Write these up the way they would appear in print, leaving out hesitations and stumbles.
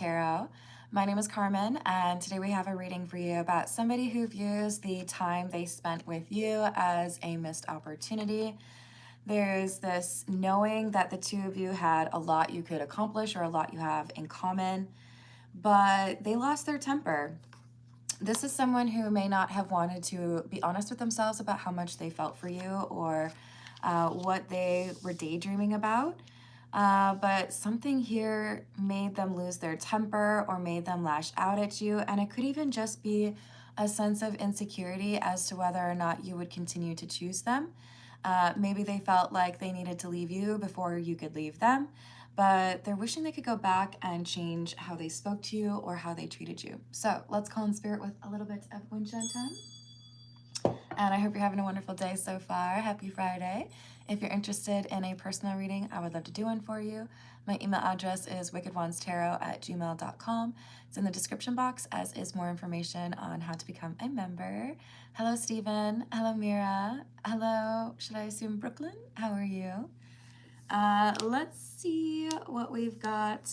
Tarot. My name is Carmen, and today we have a reading for you about somebody who views the time they spent with you as a missed opportunity. There's this knowing that the two of you had a lot you could accomplish or a lot you have in common, but they lost their temper. This is someone who may not have wanted to be honest with themselves about how much they felt for you or what they were daydreaming about. But something here made them lose their temper or made them lash out at you. And it could even just be a sense of insecurity as to whether or not you would continue to choose them. Maybe they felt like they needed to leave you before you could leave them, but they're wishing they could go back and change how they spoke to you or how they treated you. So let's call in spirit with a little bit of Winchanten. And I hope you're having a wonderful day so far. Happy Friday. If you're interested in a personal reading, I would love to do one for you. My email address is wickedwandstarot@gmail.com. It's in the description box, as is more information on how to become a member. Hello, Stephen. Hello, Mira. Hello, should I assume Brooklyn? How are you? Let's see what we've got.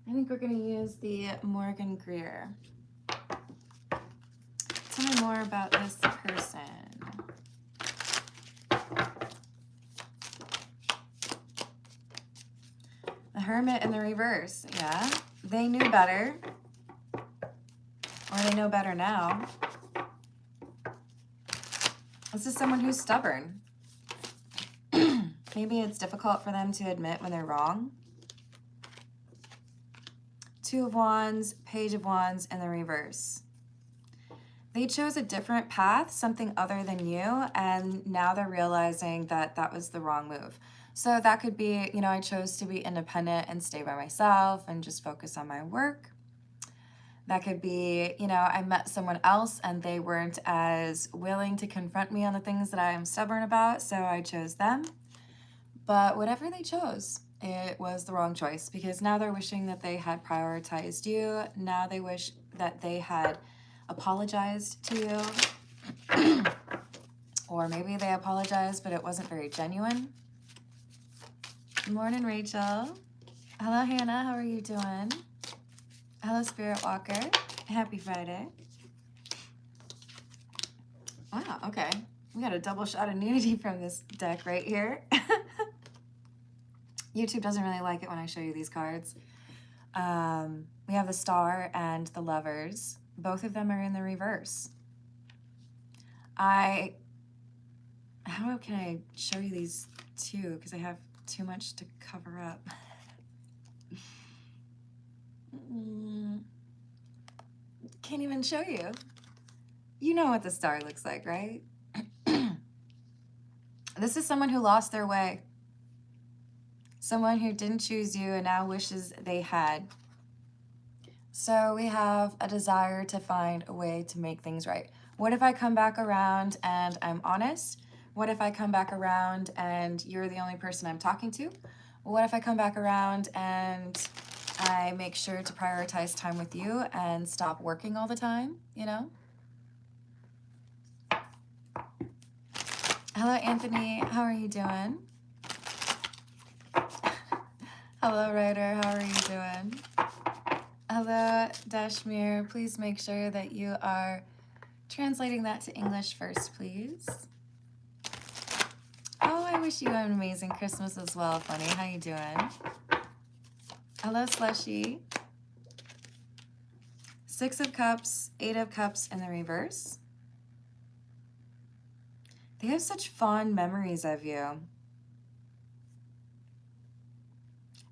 I think we're going to use the Morgan Greer. Tell me more about this person. The Hermit in the reverse. Yeah, they knew better. Or they know better now. This is someone who's stubborn. Maybe it's difficult for them to admit when they're wrong. Two of Wands, Page of Wands in the reverse. They chose a different path, something other than you, and now they're realizing that that was the wrong move. So that could be, you know, I chose to be independent and stay by myself and just focus on my work. That could be, you know, I met someone else and they weren't as willing to confront me on the things that I am stubborn about, so I chose them. But whatever they chose, it was the wrong choice, because now they're wishing that they had prioritized you. Now they wish that they had apologized to you. Or maybe they apologized, but it wasn't very genuine. Good morning, Rachel. Hello, Hannah. How are you doing? Hello, Spirit Walker. Happy Friday. Wow, okay. We got a double shot of nudity from this deck right here. YouTube doesn't really like it when I show you these cards. We have the Star and the Lovers. Both of them are in the reverse. How can I show you these two? Because I have too much to cover up. Can't even show you. You know what the Star looks like, right? This is someone who lost their way. Someone who didn't choose you and now wishes they had. So we have a desire to find a way to make things right. What if I come back around and I'm honest? What if I come back around and you're the only person I'm talking to? What if I come back around and I make sure to prioritize time with you and stop working all the time, you know? Hello, Anthony. How are you doing? Hello, Ryder. How are you doing? Hello, Dashmir. Please make sure that you are translating that to English first, please. Oh, I wish you an amazing Christmas as well, Funny. How you doing? Hello, Slushy. 6 of Cups, 8 of Cups in the reverse. They have such fond memories of you.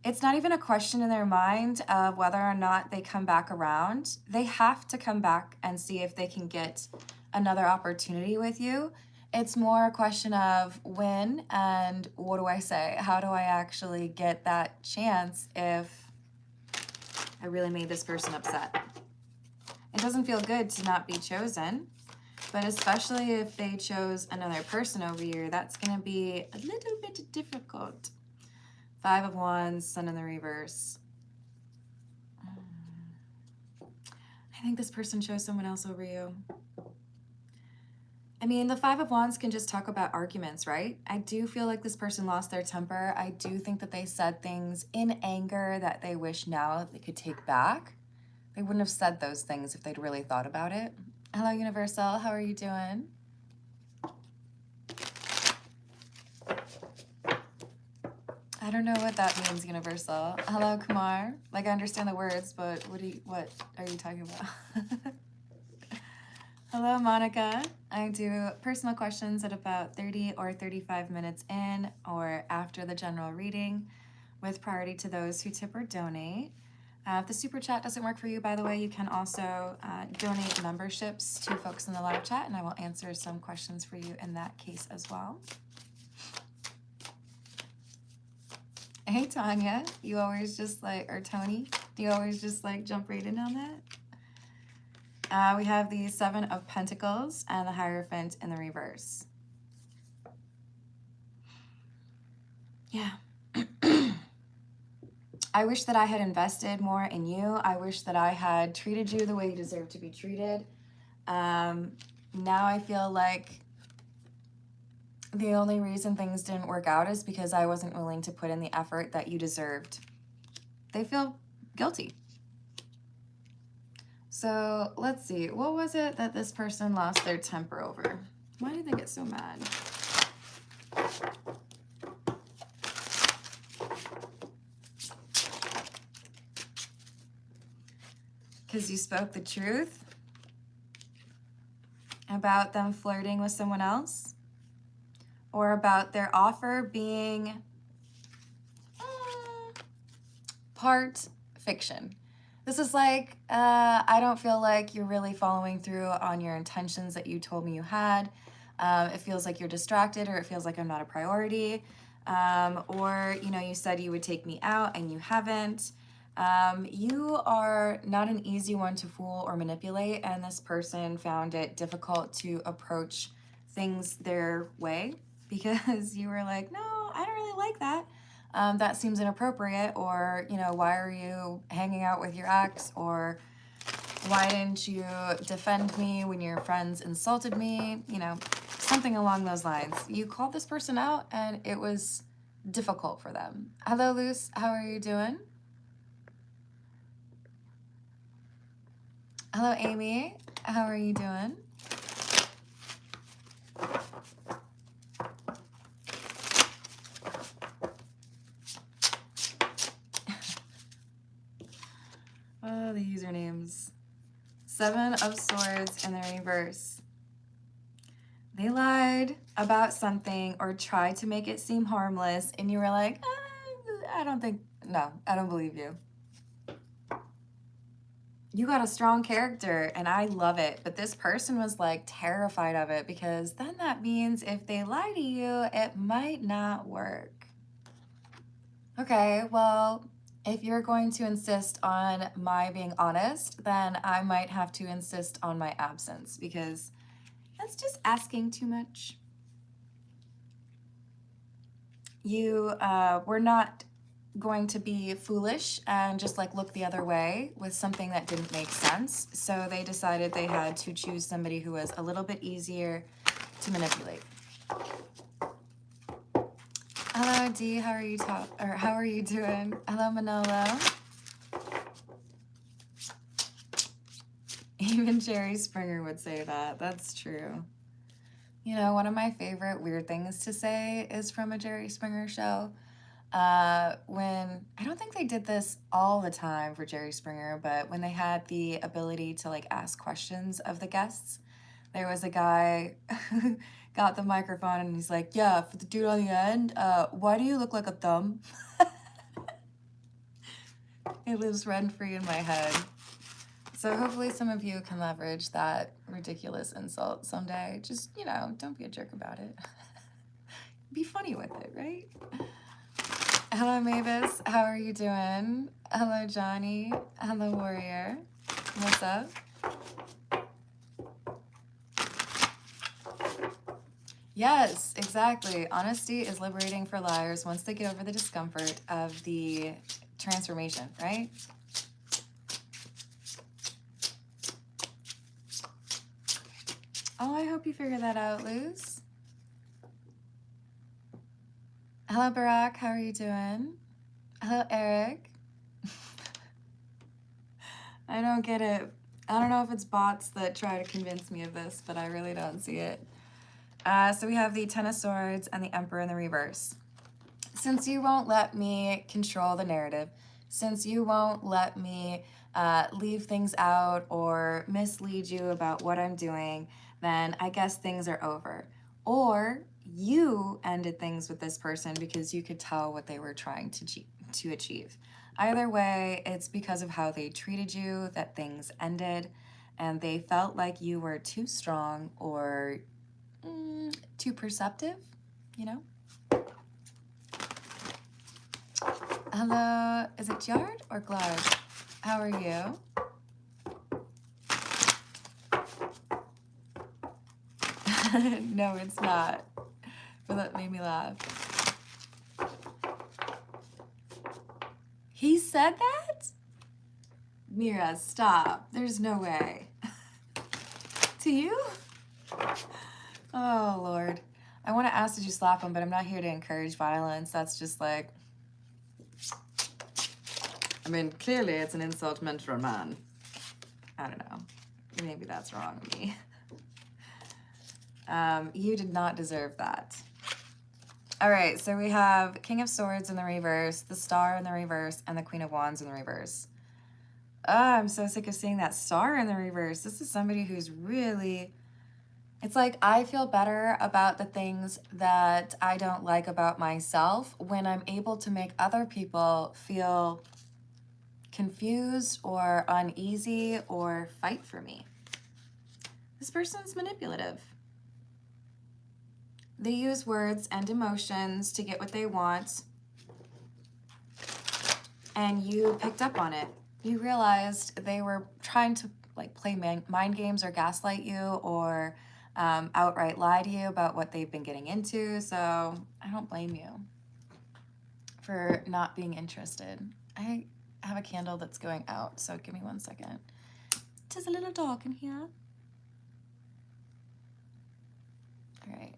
It's not even a question in their mind of whether or not they come back around. They have to come back and see if they can get another opportunity with you. It's more a question of when and what do I say? How do I actually get that chance if I really made this person upset? It doesn't feel good to not be chosen, but especially if they chose another person over you, that's going to be a little bit difficult. 5 of Wands, Sun in the reverse. I think this person chose someone else over you. I mean, the Five of Wands can just talk about arguments, right? I do feel like this person lost their temper. I do think that they said things in anger that they wish now they could take back. They wouldn't have said those things if they'd really thought about it. Hello, Universal. How are you doing? I don't know what that means, Universal. Hello, Kumar. Like, I understand the words, but what are you talking about? Hello, Monica. I do personal questions at about 30 or 35 minutes in or after the general reading with priority to those who tip or donate. If the super chat doesn't work for you, by the way, you can also donate memberships to folks in the live chat, and I will answer some questions for you in that case as well. Hey, Tanya, you always just like, or Tony, do you always just like jump right in on that? We have the Seven of Pentacles and the Hierophant in the reverse. Yeah. I wish that I had invested more in you. I wish that I had treated you the way you deserve to be treated. Now I feel like the only reason things didn't work out is because I wasn't willing to put in the effort that you deserved. They feel guilty. So let's see, what was it that this person lost their temper over? Why did they get so mad? Because you spoke the truth about them flirting with someone else? Or about their offer being part fiction? This is like, I don't feel like you're really following through on your intentions that you told me you had. It feels like you're distracted, or it feels like I'm not a priority. Or, you know, you said you would take me out and you haven't. You are not an easy one to fool or manipulate, and this person found it difficult to approach things their way because you were like, no, I don't really like that. That seems inappropriate, or, you know, why are you hanging out with your ex, or why didn't you defend me when your friends insulted me, you know, something along those lines. You called this person out and it was difficult for them. Hello, Luce, how are you doing? Hello, Amy, how are you doing? Oh, the usernames. Seven of Swords in the reverse. They lied about something or tried to make it seem harmless, and you were like, I don't believe you. You got a strong character, and I love it, but this person was like terrified of it, because then that means if they lie to you, it might not work. Okay, well, if you're going to insist on my being honest, then I might have to insist on my absence, because that's just asking too much. You were not going to be foolish and just like look the other way with something that didn't make sense. So they decided they had to choose somebody who was a little bit easier to manipulate. Hello, Dee. How are you how are you doing? Hello, Manolo. Even Jerry Springer would say that. That's true. You know, one of my favorite weird things to say is from a Jerry Springer show. When, I don't think they did this all the time for Jerry Springer, but when they had the ability to like ask questions of the guests, there was a guy who got the microphone and he's like, yeah, for the dude on the end, why do you look like a thumb? It lives rent-free in my head. So hopefully some of you can leverage that ridiculous insult someday. Just, you know, don't be a jerk about it. Be funny with it, right? Hello, Mavis. How are you doing? Hello, Johnny. Hello, Warrior. What's up? Yes, exactly. Honesty is liberating for liars once they get over the discomfort of the transformation, right? Oh, I hope you figure that out, Luz. Hello, Barack. How are you doing? Hello, Eric. I don't get it. I don't know if it's bots that try to convince me of this, but I really don't see it. So we have the Ten of Swords and the Emperor in the reverse. Since you won't let me control the narrative, since you won't let me leave things out or mislead you about what I'm doing, then I guess things are over. Or you ended things with this person because you could tell what they were trying to achieve. Either way, it's because of how they treated you that things ended, and they felt like you were too strong or too perceptive, you know? Hello, is it Jard or Glard? How are you? No, it's not. But that made me laugh. He said that? Mira, stop. There's no way. To you? Oh, Lord. I want to ask, did you slap him? But I'm not here to encourage violence. That's just like... I mean, clearly it's an insult meant for a man. I don't know. Maybe that's wrong of me. You did not deserve that. All right, so we have King of Swords in the reverse, the Star in the reverse, and the Queen of Wands in the reverse. Oh, I'm so sick of seeing that Star in the reverse. This is somebody who's really... It's like I feel better about the things that I don't like about myself when I'm able to make other people feel confused or uneasy or fight for me. This person's manipulative. They use words and emotions to get what they want, and you picked up on it. You realized they were trying to like play mind games or gaslight you or outright lie to you about what they've been getting into, so I don't blame you for not being interested. I have a candle that's going out, so give me 1 second. There's a little dog in here. All right,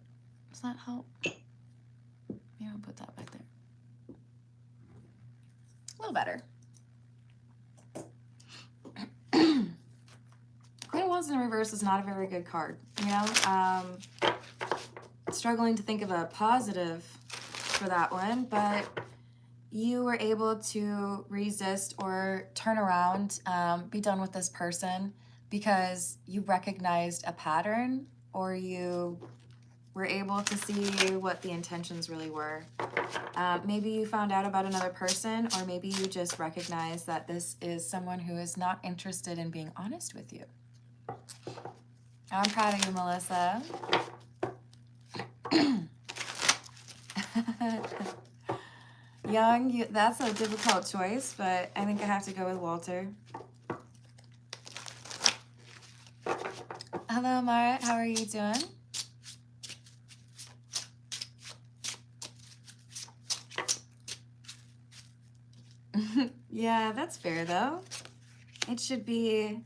does that help? Maybe I'll put that back there. A little better. Queen of Wands in reverse is not a very good card, you know? Struggling to think of a positive for that one, but you were able to resist or turn around, be done with this person because you recognized a pattern or you were able to see what the intentions really were. Maybe you found out about another person, or maybe you just recognized that this is someone who is not interested in being honest with you. I'm proud of you, Melissa. Young, that's a difficult choice, but I think I have to go with Walter. Hello, Mara. How are you doing? Yeah, that's fair, though. It should be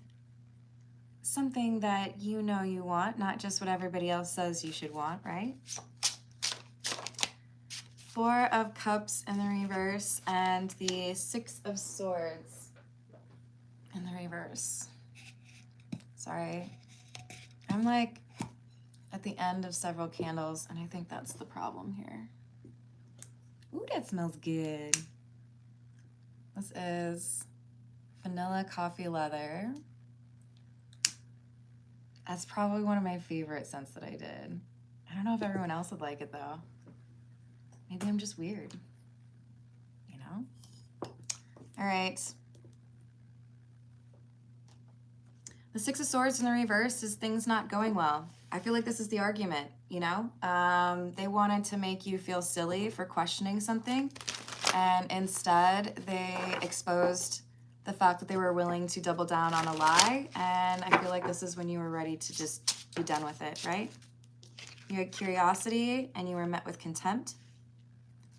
something that you know you want, not just what everybody else says you should want, right? Four of Cups in the reverse and the Six of Swords in the reverse. Sorry. I'm like at the end of several candles, and I think that's the problem here. Ooh, that smells good. This is vanilla coffee leather. That's probably one of my favorite scents that I did. I don't know if everyone else would like it though. Maybe I'm just weird, you know? All right. The Six of Swords in the reverse is things not going well. I feel like this is the argument, you know? They wanted to make you feel silly for questioning something, and instead they exposed the fact that they were willing to double down on a lie, and I feel like this is when you were ready to just be done with it, right? You had curiosity, and you were met with contempt.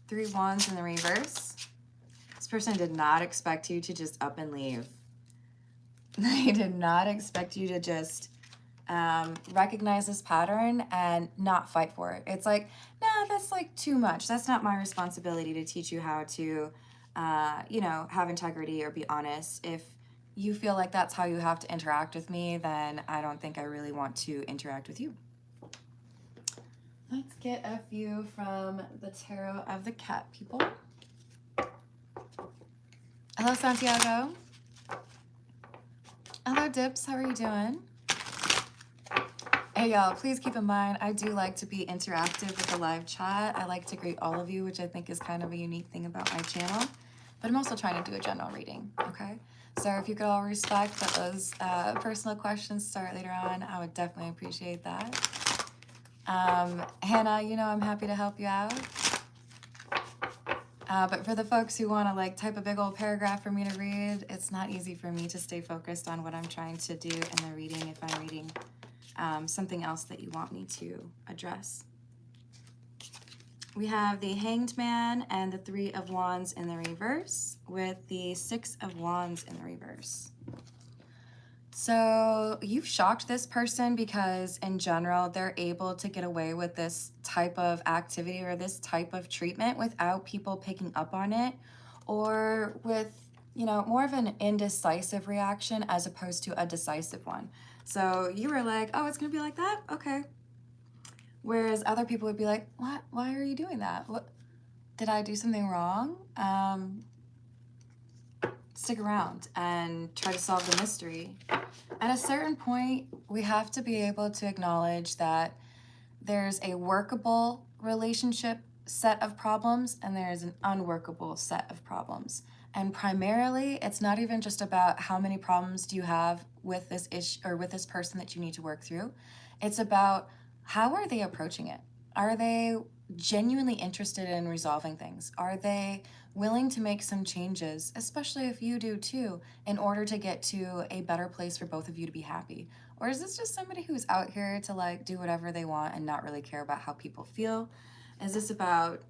Three Wands in the reverse. This person did not expect you to just up and leave. They did not expect you to just recognize this pattern and not fight for it. It's like, nah, that's like too much. That's not my responsibility to teach you how to, you know, have integrity or be honest. If you feel like that's how you have to interact with me, then I don't think I really want to interact with you. Let's get a few from the Tarot of the Cat people. Hello, Santiago. Hello, Dips. How are you doing? Hey, y'all, please keep in mind, I do like to be interactive with the live chat. I like to greet all of you, which I think is kind of a unique thing about my channel. But I'm also trying to do a general reading, okay? So if you could all respect that those personal questions start later on, I would definitely appreciate that. Hannah, you know I'm happy to help you out. But for the folks who want to like type a big old paragraph for me to read, it's not easy for me to stay focused on what I'm trying to do in the reading if I'm reading something else that you want me to address. We have the Hanged Man and the Three of Wands in the reverse with the Six of Wands in the reverse. So you've shocked this person because in general, they're able to get away with this type of activity or this type of treatment without people picking up on it, or with, you know, more of an indecisive reaction as opposed to a decisive one. So you were like, oh, it's gonna be like that? Okay. Whereas other people would be like, what? Why are you doing that? What? Did I do something wrong? Stick around and try to solve the mystery. At a certain point, we have to be able to acknowledge that there's a workable relationship set of problems and there is an unworkable set of problems. And primarily, it's not even just about how many problems do you have with this issue or with this person that you need to work through. It's about how are they approaching it? Are they genuinely interested in resolving things? Are they willing to make some changes, especially if you do too, in order to get to a better place for both of you to be happy? Or is this just somebody who's out here to like do whatever they want and not really care about how people feel? Is this about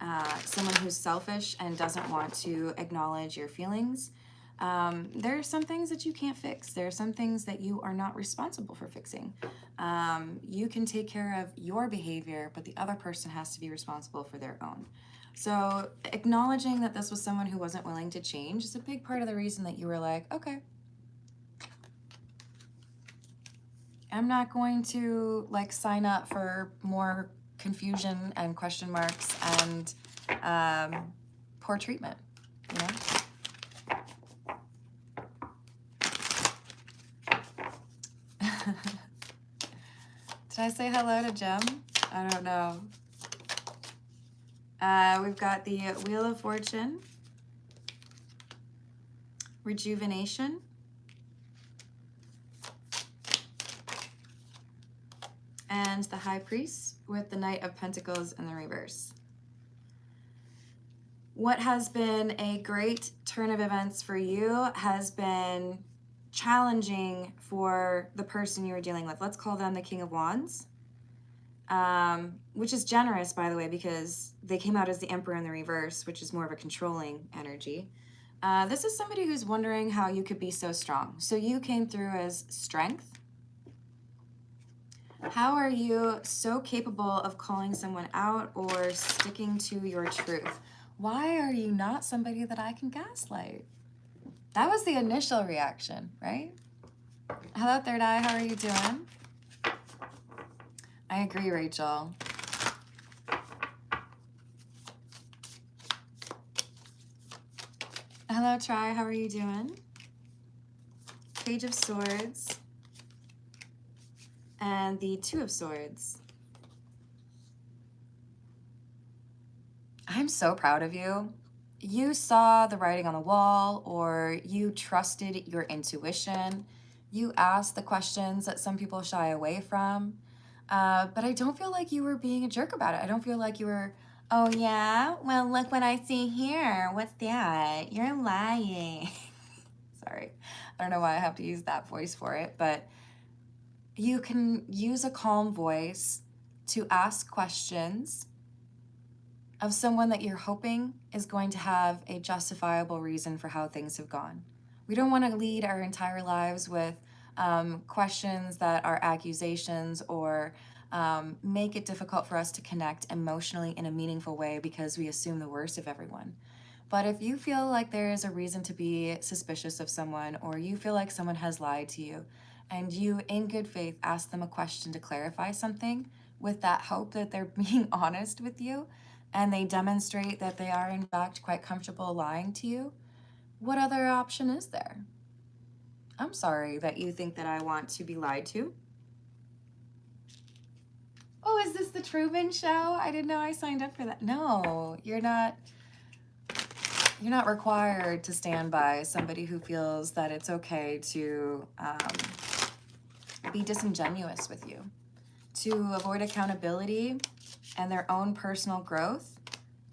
someone who's selfish and doesn't want to acknowledge your feelings? There are some things that you can't fix. There are some things that you are not responsible for fixing. You can take care of your behavior, but the other person has to be responsible for their own. So acknowledging that this was someone who wasn't willing to change is a big part of the reason that you were like, okay, I'm not going to like sign up for more confusion and question marks and poor treatment, you know? Did I say hello to Jem? I don't know. We've got the Wheel of Fortune, Rejuvenation, and the High Priest with the Knight of Pentacles in the reverse. What has been a great turn of events for you has been challenging for the person you're dealing with. Let's call them the King of Wands, which is generous, by the way, because they came out as the Emperor in the reverse, which is more of a controlling energy. This is somebody who's wondering how you could be so strong. So you came through as strength. How are you so capable of calling someone out or sticking to your truth? Why are you not somebody that I can gaslight? That was the initial reaction, right? Hello, Third Eye. How are you doing? I agree, Rachel. Hello, Try. How are you doing? Page of Swords. And the Two of Swords. I'm so proud of you. You saw the writing on the wall, or you trusted your intuition. You asked the questions that some people shy away from. But I don't feel like you were being a jerk about it. I don't feel like you were, oh yeah? Well, look what I see here. What's that? You're lying. Sorry. I don't know why I have to use that voice for it, but you can use a calm voice to ask questions of someone that you're hoping is going to have a justifiable reason for how things have gone. We don't want to lead our entire lives with, questions that are accusations or make it difficult for us to connect emotionally in a meaningful way because we assume the worst of everyone. But if you feel like there is a reason to be suspicious of someone, or you feel like someone has lied to you, and you, in good faith, ask them a question to clarify something with that hope that they're being honest with you, and they demonstrate that they are, in fact, quite comfortable lying to you, what other option is there? I'm sorry that you think that I want to be lied to. Oh, is this the Truman Show? I didn't know I signed up for that. No, you're not. You're not required to stand by somebody who feels that it's okay to be disingenuous with you, to avoid accountability and their own personal growth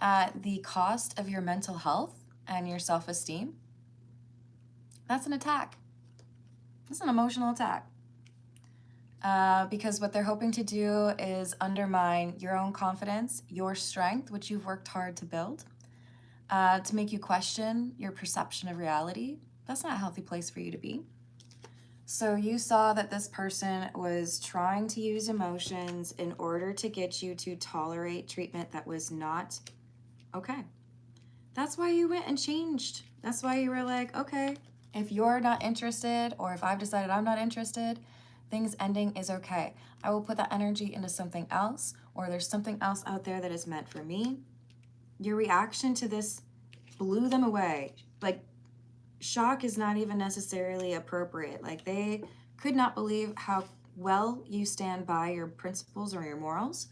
at the cost of your mental health and your self-esteem. That's an attack. That's an emotional attack. Because what they're hoping to do is undermine your own confidence, your strength, which you've worked hard to build, to make you question your perception of reality. That's not a healthy place for you to be. So you saw that this person was trying to use emotions in order to get you to tolerate treatment that was not okay. That's why you went and changed. That's why you were like, okay, if you're not interested, or if I've decided I'm not interested, things ending is okay. I will put that energy into something else, or there's something else out there that is meant for me. Your reaction to this blew them away. Like, shock is not even necessarily appropriate. Like, they could not believe how well you stand by your principles or your morals,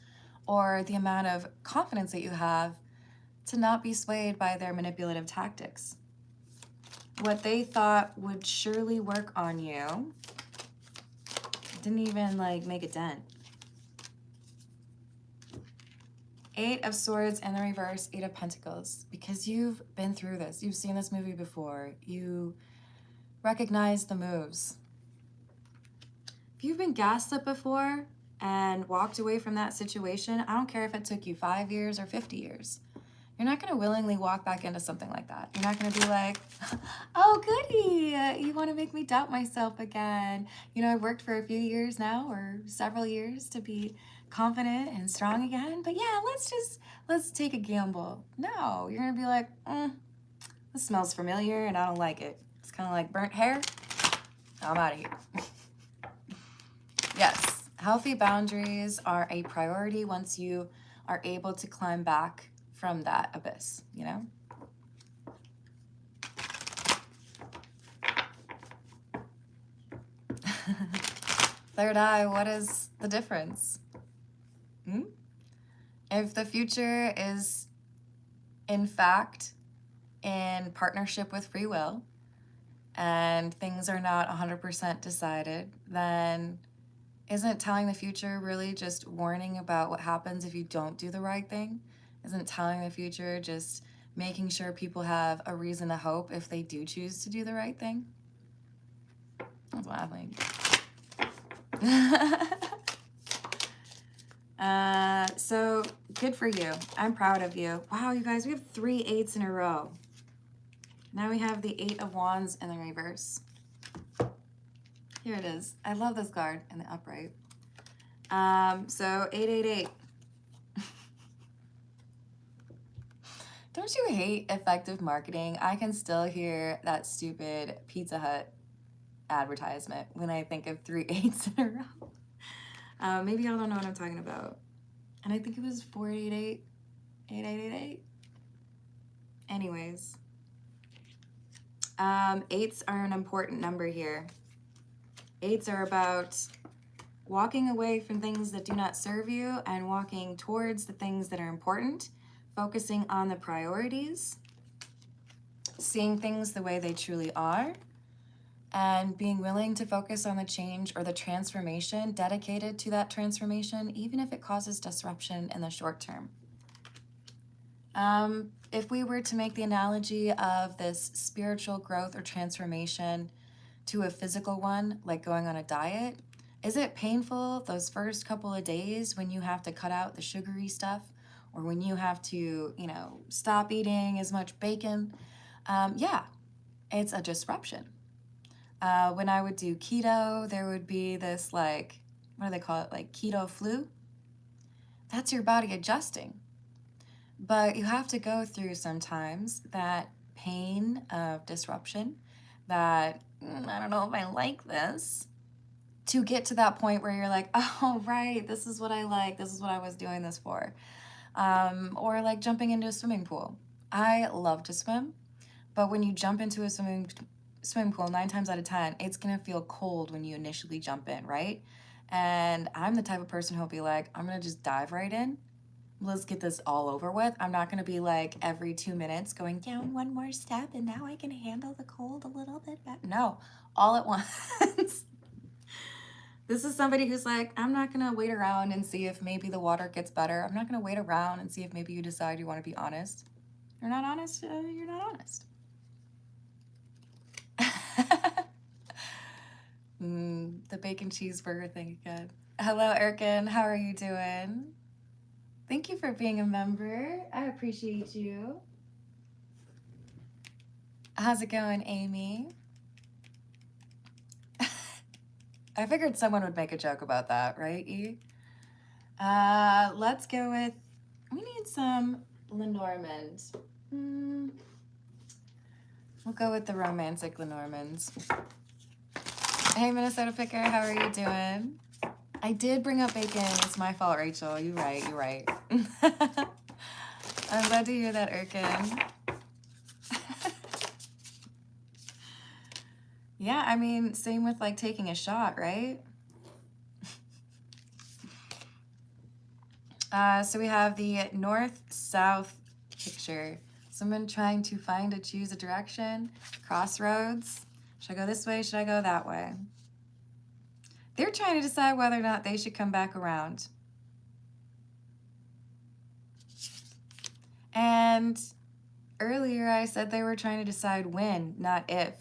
or the amount of confidence that you have to not be swayed by their manipulative tactics. What they thought would surely work on you didn't even like make a dent. 8 of Swords in the reverse, 8 of Pentacles. Because you've been through this. You've seen this movie before. You recognize the moves. If you've been gaslit before and walked away from that situation, I don't care if it took you 5 years or 50 years. You're not going to willingly walk back into something like that. You're not going to be like, oh, goody, you want to make me doubt myself again. You know, I've worked for a few years now, or several years, to be confident and strong again. But yeah, let's take a gamble. No, you're going to be like, this smells familiar and I don't like it. It's kind of like burnt hair. I'm out of here. Yes, healthy boundaries are a priority once you are able to climb back from that abyss, you know? Third eye, what is the difference? If the future is, in fact, in partnership with free will, and things are not 100% decided, then isn't telling the future really just warning about what happens if you don't do the right thing? Isn't telling the future just making sure people have a reason to hope if they do choose to do the right thing? That's what I think. So good for you. I'm proud of you. Wow, you guys, we have 3 8s in a row. Now we have the 8 of Wands in the reverse. Here it is. I love this card in the upright. So 888. Don't you hate effective marketing? I can still hear that stupid Pizza Hut advertisement when I think of 3 8s in a row. Maybe y'all don't know what I'm talking about. And I think it was 488, 8888. Anyways. 8s are an important number here. 8s are about walking away from things that do not serve you and walking towards the things that are important, focusing on the priorities, seeing things the way they truly are, and being willing to focus on the change or the transformation, dedicated to that transformation, even if it causes disruption in the short term. If we were to make the analogy of this spiritual growth or transformation to a physical one, like going on a diet, is it painful those first couple of days when you have to cut out the sugary stuff, or when you have to, you know, stop eating as much bacon? Yeah, it's a disruption. When I would do keto, there would be this like, what do they call it? Like keto flu. That's your body adjusting. But you have to go through sometimes that pain of disruption, that I don't know if I like this, to get to that point where you're like, oh, right, this is what I like. This is what I was doing this for. Or like jumping into a swimming pool. I love to swim, but when you jump into a swimming pool, 9 times out of 10, it's gonna feel cold when you initially jump in, right? And I'm the type of person who'll be like, I'm gonna just dive right in. Let's get this all over with. I'm not gonna be like every 2 minutes going down one more step and now I can handle the cold a little bit better. No, all at once. This is somebody who's like, I'm not gonna wait around and see if maybe the water gets better. I'm not gonna wait around and see if maybe you decide you wanna be honest. You're not honest, you're not honest. The bacon cheeseburger thing again. Hello, Erkin. How are you doing? Thank you for being a member. I appreciate you. How's it going, Amy? I figured someone would make a joke about that, right, E? Let's go with, we need some Lenormand. We'll go with the romantic Lenormands. Hey, Minnesota Picker, how are you doing? I did bring up bacon. It's my fault, Rachel. You're right, you're right. I'm glad to hear that, Erkin. Yeah, I mean, same with like taking a shot, right? So we have the north-south picture. Someone trying to find or choose a direction. Crossroads. Should I go this way? Should I go that way? They're trying to decide whether or not they should come back around. And earlier I said they were trying to decide when, not if.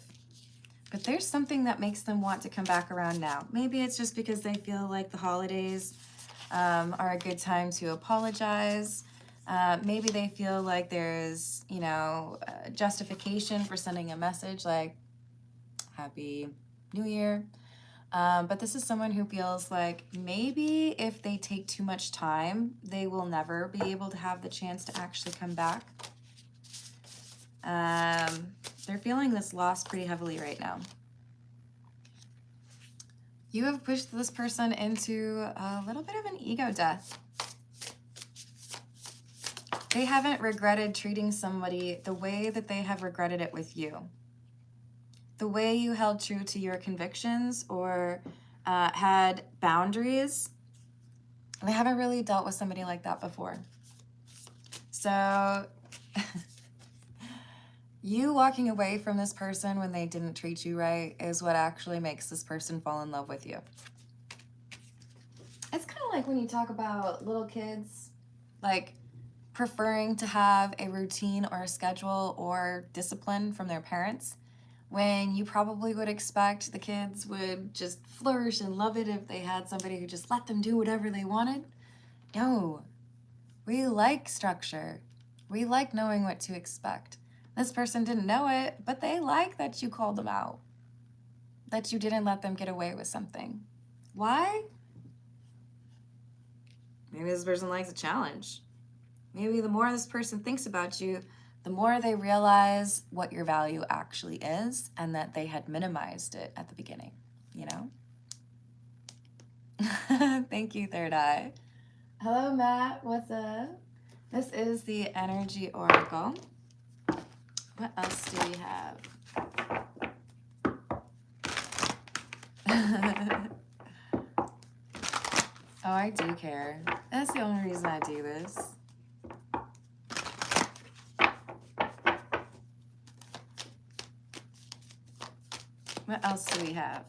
But there's something that makes them want to come back around now. Maybe it's just because they feel like the holidays are a good time to apologize. Maybe they feel like there's, you know, justification for sending a message like, Happy New Year. But this is someone who feels like maybe if they take too much time, they will never be able to have the chance to actually come back. They're feeling this loss pretty heavily right now. You have pushed this person into a little bit of an ego death. They haven't regretted treating somebody the way that they have regretted it with you. The way you held true to your convictions or had boundaries. They haven't really dealt with somebody like that before. So you walking away from this person when they didn't treat you right is what actually makes this person fall in love with you. It's kind of like when you talk about little kids, like preferring to have a routine or a schedule or discipline from their parents, when you probably would expect the kids would just flourish and love it if they had somebody who just let them do whatever they wanted. No, we like structure. We like knowing what to expect. This person didn't know it, but they like that you called them out, that you didn't let them get away with something. Why? Maybe this person likes a challenge. Maybe the more this person thinks about you, the more they realize what your value actually is and that they had minimized it at the beginning, you know? Thank you, Third Eye. Hello, Matt. What's up? This is the Energy Oracle. What else do we have? Oh, I do care. That's the only reason I do this. What else do we have?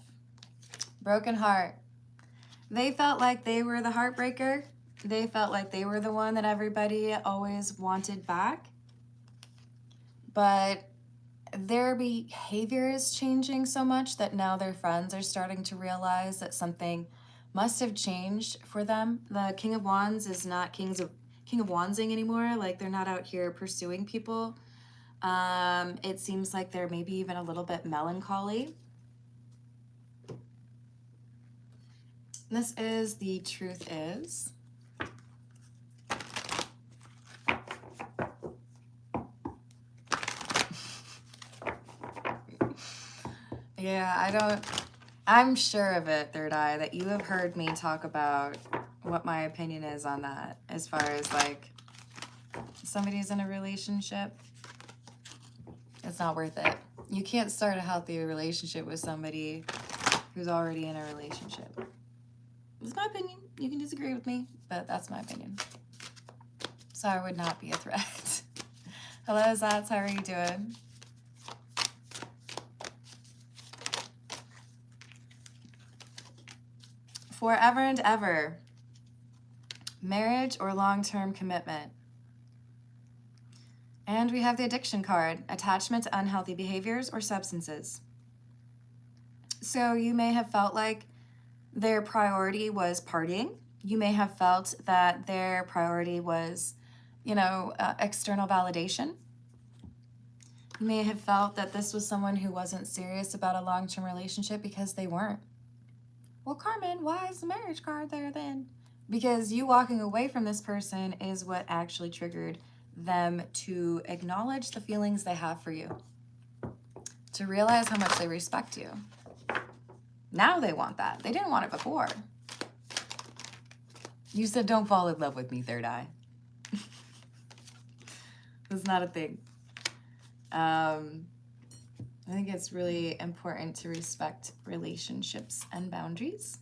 Broken heart. They felt like they were the heartbreaker. They felt like they were the one that everybody always wanted back. But their behavior is changing so much that now their friends are starting to realize that something must have changed for them. The King of Wands is not King of Wandsing anymore. Like, they're not out here pursuing people. It seems like they're maybe even a little bit melancholy. This is the truth is. Yeah, I'm sure of it, third eye, that you have heard me talk about what my opinion is on that, as far as like somebody's in a relationship. It's not worth it. You can't start a healthy relationship with somebody who's already in a relationship. It's my opinion. You can disagree with me, but that's my opinion. So I would not be a threat. Hello, Zats. How are you doing? Forever and ever. Marriage or long-term commitment. And we have the addiction card, attachment to unhealthy behaviors or substances. So you may have felt like their priority was partying. You may have felt that their priority was, external validation. You may have felt that this was someone who wasn't serious about a long-term relationship because they weren't. Well, Carmen, why is the marriage card there then? Because you walking away from this person is what actually triggered them to acknowledge the feelings they have for you, to realize how much they respect you. Now they want that. They didn't want it before. You said, don't fall in love with me, third eye. That's not a thing. I think it's really important to respect relationships and boundaries.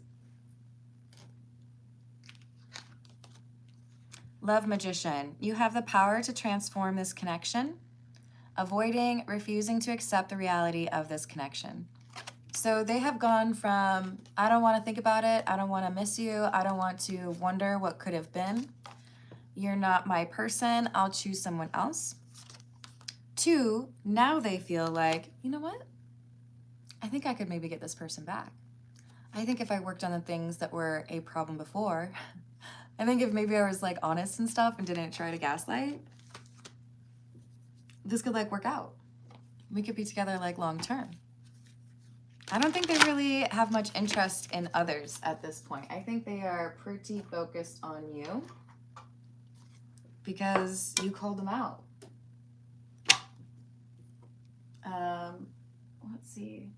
Love Magician. You have the power to transform this connection, avoiding, refusing to accept the reality of this connection. So they have gone from, I don't want to think about it, I don't want to miss you, I don't want to wonder what could have been, you're not my person, I'll choose someone else, to now they feel like, you know what? I think I could maybe get this person back. I think if I worked on the things that were a problem before, I think if maybe I was like honest and stuff and didn't try to gaslight, this could like work out. We could be together like long term. I don't think they really have much interest in others at this point. I think they are pretty focused on you because you called them out. Let's see.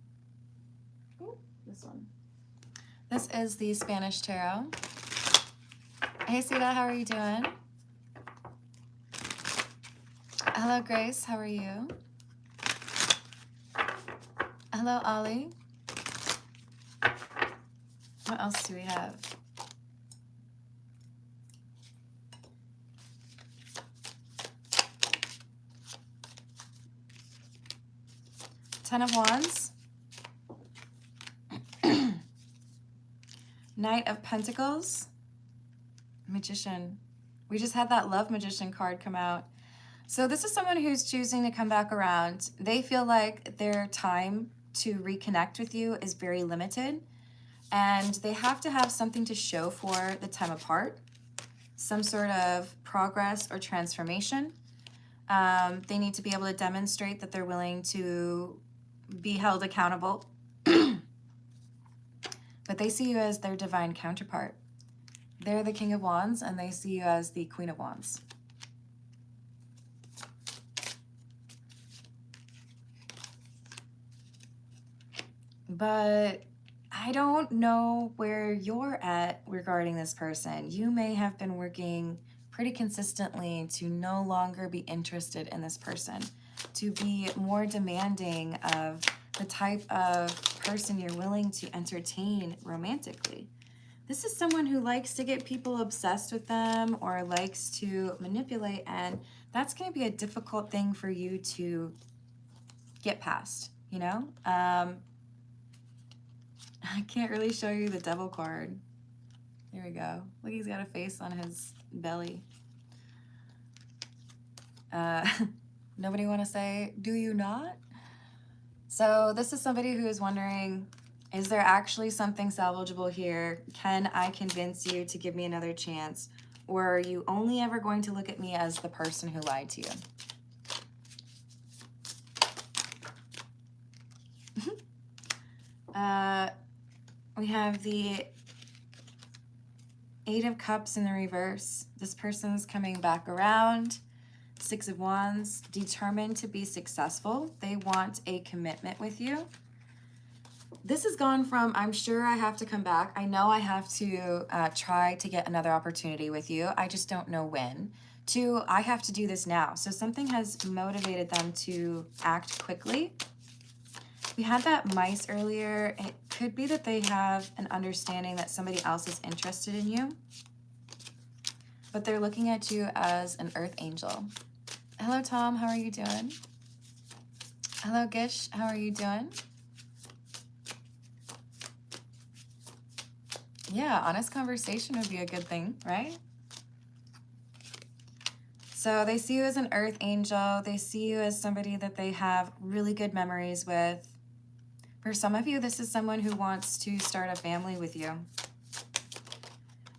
Ooh, this one. This is the Spanish Tarot. Hey, Sita, how are you doing? Hello, Grace, how are you? Hello, Ollie. What else do we have? Ten of Wands. Knight of Pentacles. Magician. We just had that Love Magician card come out. So this is someone who's choosing to come back around. They feel like their time to reconnect with you is very limited, and they have to have something to show for the time apart, some sort of progress or transformation. They need to be able to demonstrate that they're willing to be held accountable, but they see you as their divine counterpart. They're the King of Wands, and they see you as the Queen of Wands. But I don't know where you're at regarding this person. You may have been working pretty consistently to no longer be interested in this person, to be more demanding of the type of person you're willing to entertain romantically. This is someone who likes to get people obsessed with them or likes to manipulate, and that's going to be a difficult thing for you to get past, you know? I can't really show you the Devil card. Here we go. Look, he's got a face on his belly. Nobody want to say, do you not? So this is somebody who is wondering, is there actually something salvageable here? Can I convince you to give me another chance? Or are you only ever going to look at me as the person who lied to you? We have the Eight of Cups in the reverse. This person's coming back around. Six of Wands, determined to be successful. They want a commitment with you. This has gone from, I'm sure I have to come back. I know I have to try to get another opportunity with you. I just don't know when. To, I have to do this now. So something has motivated them to act quickly. We had that mice earlier. It could be that they have an understanding that somebody else is interested in you, but they're looking at you as an earth angel. Hello, Tom. How are you doing? Hello, Gish. How are you doing? Yeah, honest conversation would be a good thing, right? So they see you as an earth angel. They see you as somebody that they have really good memories with. For some of you, this is someone who wants to start a family with you.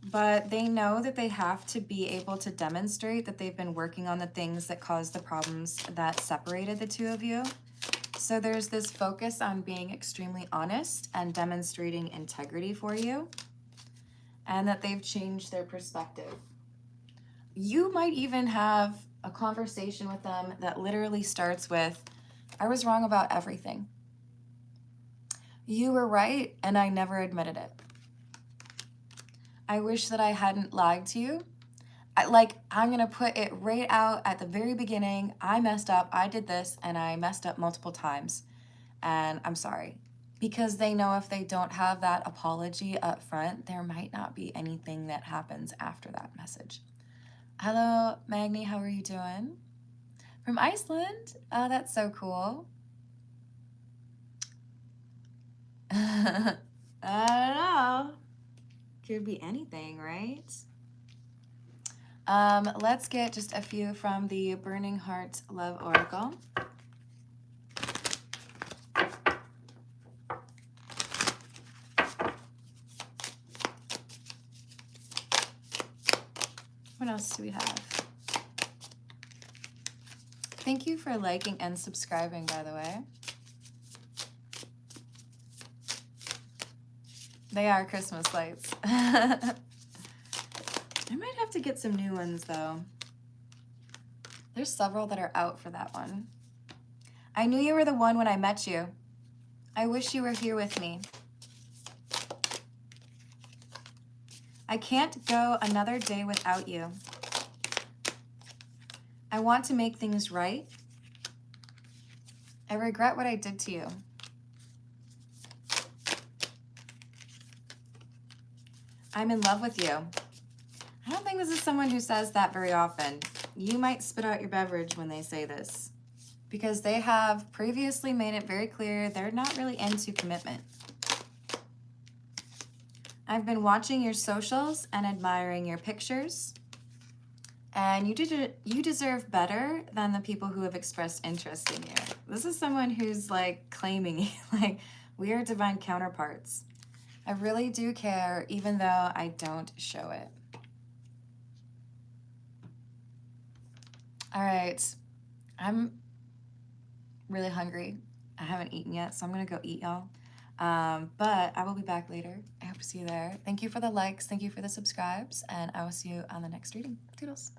But they know that they have to be able to demonstrate that they've been working on the things that caused the problems that separated the two of you. So there's this focus on being extremely honest and demonstrating integrity for you, and that they've changed their perspective. You might even have a conversation with them that literally starts with, I was wrong about everything. You were right, and I never admitted it. I wish that I hadn't lied to you. I'm going to put it right out at the very beginning. I messed up. I did this, and I messed up multiple times, and I'm sorry. Because they know if they don't have that apology up front, there might not be anything that happens after that message. Hello, Magni, how are you doing? From Iceland? Oh, that's so cool. I don't know. Could be anything, right? Let's get just a few from the Burning Heart Love Oracle. What else do we have? Thank you for liking and subscribing, by the way. They are Christmas lights. I might have to get some new ones, though. There's several that are out for that one. I knew you were the one when I met you. I wish you were here with me. I can't go another day without you. I want to make things right. I regret what I did to you. I'm in love with you. I don't think this is someone who says that very often. You might spit out your beverage when they say this, because they have previously made it very clear they're not really into commitment. I've been watching your socials and admiring your pictures, and you deserve better than the people who have expressed interest in you. This is someone who's like claiming you, like we are divine counterparts. I really do care, even though I don't show it. All right, I'm really hungry. I haven't eaten yet, so I'm gonna go eat, y'all. But I will be back later. I hope to see you there. Thank you for the likes. Thank you for the subscribes, and I will see you on the next reading. Toodles.